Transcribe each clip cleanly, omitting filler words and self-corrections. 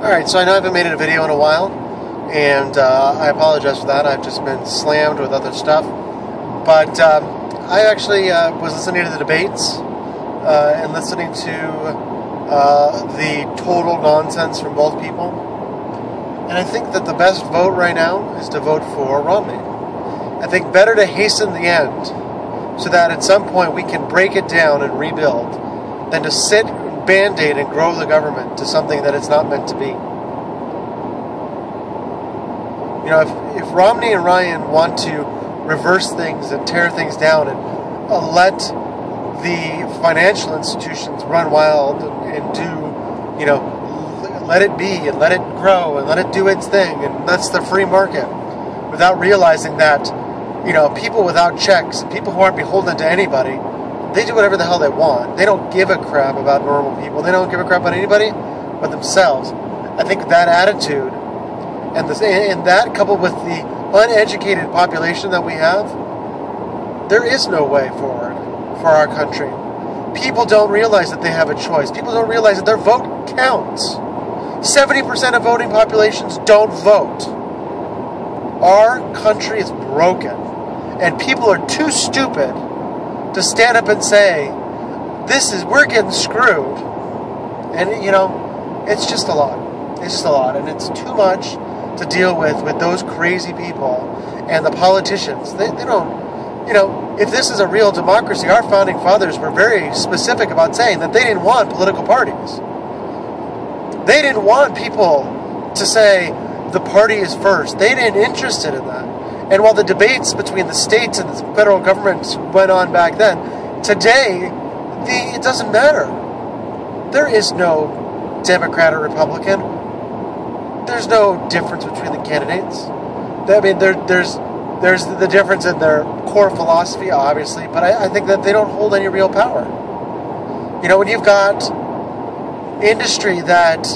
Alright, so I know I haven't made a video in a while, and I apologize for that. I've just been slammed with other stuff. But I actually was listening to the debates and listening to the total nonsense from both people. And I think that the best vote right now is to vote for Romney. I think better to hasten the end so that at some point we can break it down and rebuild than to sit, band-aid, and grow the government to something that it's not meant to be. You know, if Romney and Ryan want to reverse things and tear things down and let the financial institutions run wild and do, you know, let it be and let it grow and let it do its thing, and that's the free market, without realizing that, you know, people without checks, people who aren't beholden to anybody, they do whatever the hell they want. They don't give a crap about normal people. They don't give a crap about anybody but themselves. I think that attitude and that coupled with the uneducated population that we have, there is no way forward for our country. People don't realize that they have a choice. People don't realize that their vote counts. 70% of voting populations don't vote. Our country is broken, and people are too stupid to stand up and say, we're getting screwed. And, you know, it's just a lot. It's just a lot, and it's too much to deal with those crazy people and the politicians. They don't, you know, if this is a real democracy, our founding fathers were very specific about saying that they didn't want political parties. They didn't want people to say the party is first. They didn't interested in that. And while the debates between the states and the federal governments went on back then, today it doesn't matter. There is no Democrat or Republican. There's no difference between the candidates. I mean, there's the difference in their core philosophy, obviously, but I think that they don't hold any real power. You know, when you've got industry that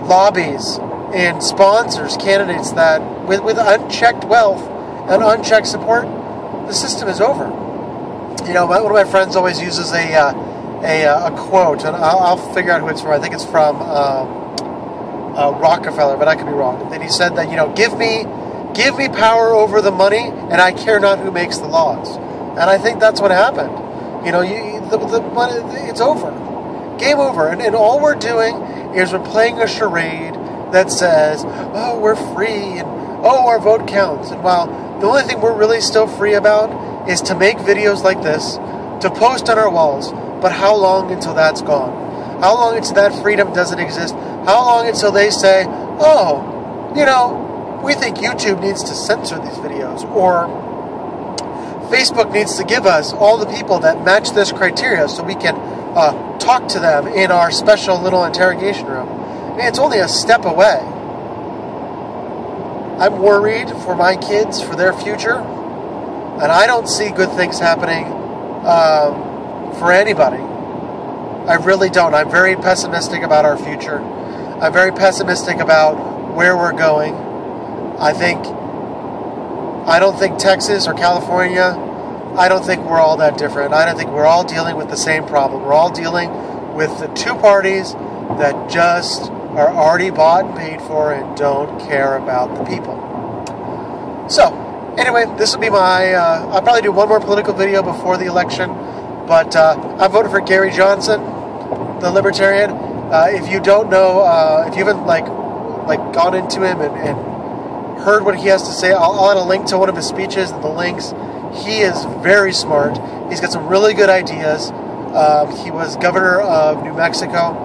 lobbies and sponsors candidates that with unchecked wealth and unchecked support, the system is over. You know, one of my friends always uses a quote, and I'll figure out who it's from. I think it's from Rockefeller, but I could be wrong. And he said that, you know, give me power over the money, and I care not who makes the laws. And I think that's what happened. You know, it's over. Game over. And all we're doing is we're playing a charade that says, oh, we're free, and oh, our vote counts. And while the only thing we're really still free about is to make videos like this, to post on our walls, but how long until that's gone? How long until that freedom doesn't exist? How long until they say, oh, you know, we think YouTube needs to censor these videos, or Facebook needs to give us all the people that match this criteria so we can talk to them in our special little interrogation room. I mean, it's only a step away. I'm worried for my kids, for their future, and I don't see good things happening for anybody. I really don't. I'm very pessimistic about our future. I'm very pessimistic about where we're going. I don't think Texas or California, I don't think we're all that different. I don't think we're all dealing with the same problem. We're all dealing with the two parties that just are already bought and paid for and don't care about the people. So, anyway, this will be my, I'll probably do one more political video before the election, but I'm voting for Gary Johnson, the Libertarian. If you don't know, if you haven't like gone into him and heard what he has to say, I'll add a link to one of his speeches and the links. He is very smart. He's got some really good ideas. He was governor of New Mexico.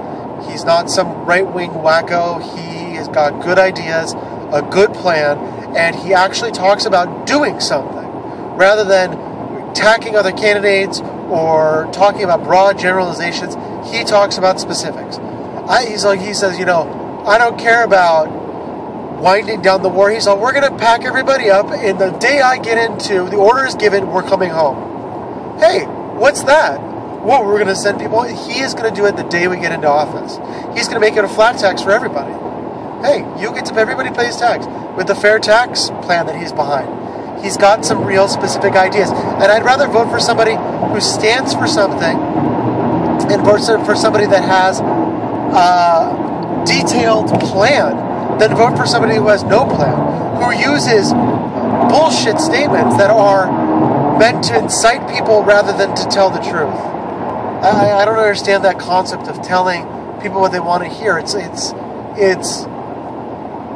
He's not some right-wing wacko. He has got good ideas, a good plan, and he actually talks about doing something rather than attacking other candidates or talking about broad generalizations. He talks about specifics. He says, you know, I don't care about winding down the war. He's like, we're going to pack everybody up, and the day I get into, the order is given, we're coming home. Hey, what's that? Well, we're going to send people. He is going to do it the day we get into office. He's going to make it a flat tax for everybody. Hey, you get to, everybody pays tax. With the fair tax plan that he's behind, he's got some real specific ideas. And I'd rather vote for somebody who stands for something and vote for somebody that has detailed plan than vote for somebody who has no plan, who uses bullshit statements that are meant to incite people rather than to tell the truth. I don't understand that concept of telling people what they want to hear. It's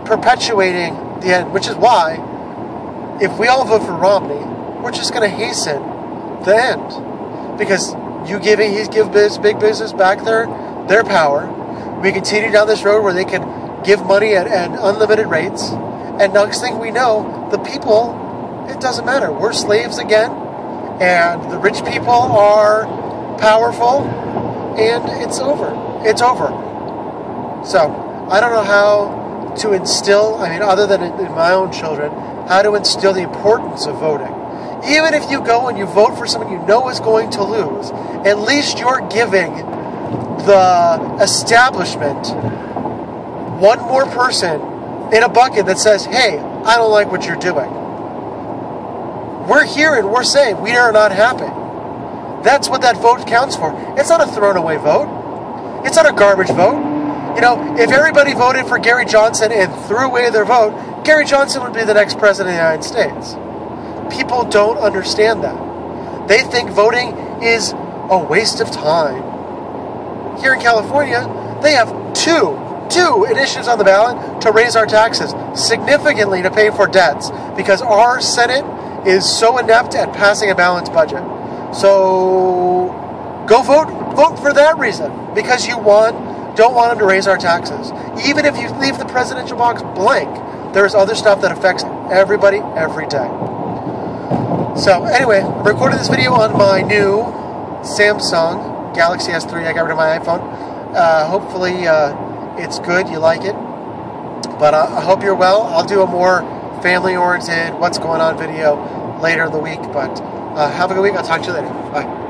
perpetuating the end, which is why if we all vote for Romney, we're just going to hasten the end, because he's give big business back their power. We continue down this road where they can give money at unlimited rates, and next thing we know, the people, it doesn't matter. We're slaves again, and the rich people are powerful, and it's over. It's over. So I don't know how to instill, other than in my own children, how to instill the importance of voting. Even if you go and you vote for someone you know is going to lose, at least you're giving the establishment one more person in a bucket that says, hey, I don't like what you're doing. We're here and we're saying we are not happy. That's what that vote counts for. It's not a thrown away vote. It's not a garbage vote. If everybody voted for Gary Johnson and threw away their vote, Gary Johnson would be the next president of the United States. People don't understand that. They think voting is a waste of time. Here in California, they have two initiatives on the ballot to raise our taxes significantly to pay for debts, because our Senate is so inept at passing a balanced budget. So go vote for that reason, because you don't want them to raise our taxes. Even if you leave the presidential box blank, there's other stuff that affects everybody every day. So anyway, I'm recording this video on my new Samsung Galaxy S3. I got rid of my iPhone. Hopefully it's good, you like it. But I hope you're well. I'll do a more family-oriented, what's going on video later in the week. But have a good week. I'll talk to you later. Bye.